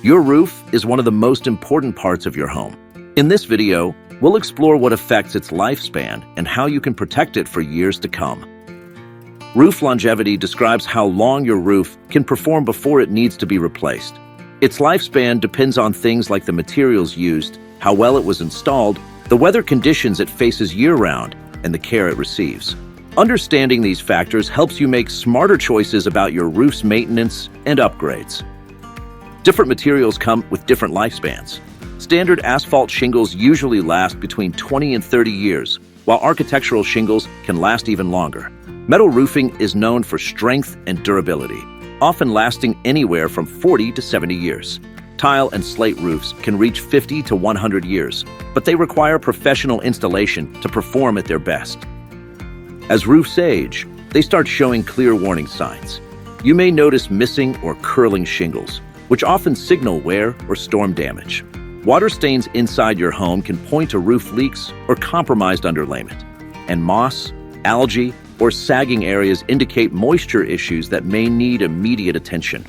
Your roof is one of the most important parts of your home. In this video, we'll explore what affects its lifespan and how you can protect it for years to come. Roof longevity describes how long your roof can perform before it needs to be replaced. Its lifespan depends on things like the materials used, how well it was installed, the weather conditions it faces year-round, and the care it receives. Understanding these factors helps you make smarter choices about your roof's maintenance and upgrades. Different materials come with different lifespans. Standard asphalt shingles usually last between 20 and 30 years, while architectural shingles can last even longer. Metal roofing is known for strength and durability, often lasting anywhere from 40 to 70 years. Tile and slate roofs can reach 50 to 100 years, but they require professional installation to perform at their best. As roofs age, they start showing clear warning signs. You may notice missing or curling shingles, which often signal wear or storm damage. Water stains inside your home can point to roof leaks or compromised underlayment. And moss, algae, or sagging areas indicate moisture issues that may need immediate attention.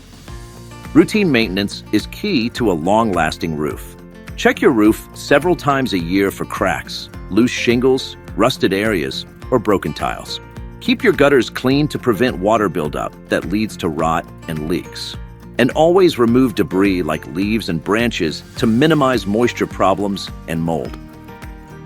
Routine maintenance is key to a long-lasting roof. Check your roof several times a year for cracks, loose shingles, rusted areas, or broken tiles. Keep your gutters clean to prevent water buildup that leads to rot and leaks. And always remove debris like leaves and branches to minimize moisture problems and mold.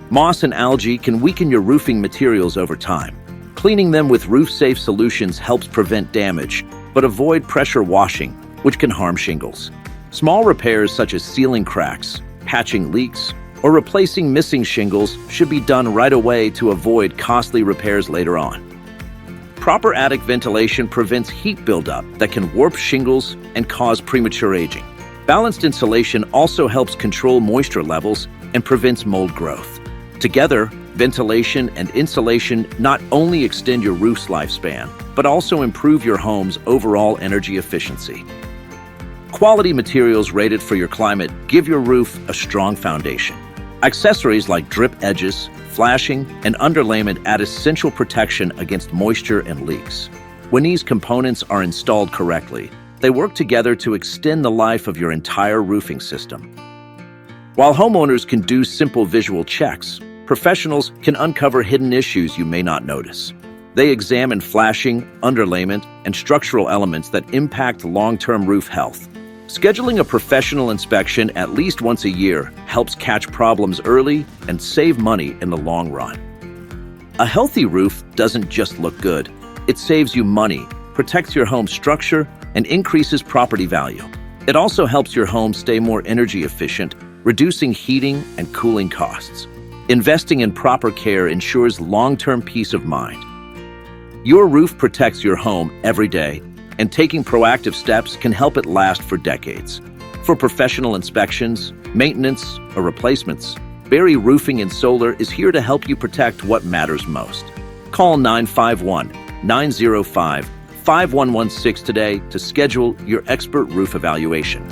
Moss and algae can weaken your roofing materials over time. Cleaning them with roof-safe solutions helps prevent damage, but avoid pressure washing, which can harm shingles. Small repairs such as sealing cracks, patching leaks, or replacing missing shingles should be done right away to avoid costly repairs later on. Proper attic ventilation prevents heat buildup that can warp shingles and cause premature aging. Balanced insulation also helps control moisture levels and prevents mold growth. Together, ventilation and insulation not only extend your roof's lifespan, but also improve your home's overall energy efficiency. Quality materials rated for your climate give your roof a strong foundation. Accessories like drip edges, flashing, and underlayment add essential protection against moisture and leaks. When these components are installed correctly, they work together to extend the life of your entire roofing system. While homeowners can do simple visual checks, professionals can uncover hidden issues you may not notice. They examine flashing, underlayment, and structural elements that impact long-term roof health. Scheduling a professional inspection at least once a year helps catch problems early and save money in the long run. A healthy roof doesn't just look good. It saves you money, protects your home's structure, and increases property value. It also helps your home stay more energy efficient, reducing heating and cooling costs. Investing in proper care ensures long-term peace of mind. Your roof protects your home every day, and taking proactive steps can help it last for decades. For professional inspections, maintenance, or replacements, Berry Roofing and Solar is here to help you protect what matters most. Call 951-905-5116 today to schedule your expert roof evaluation.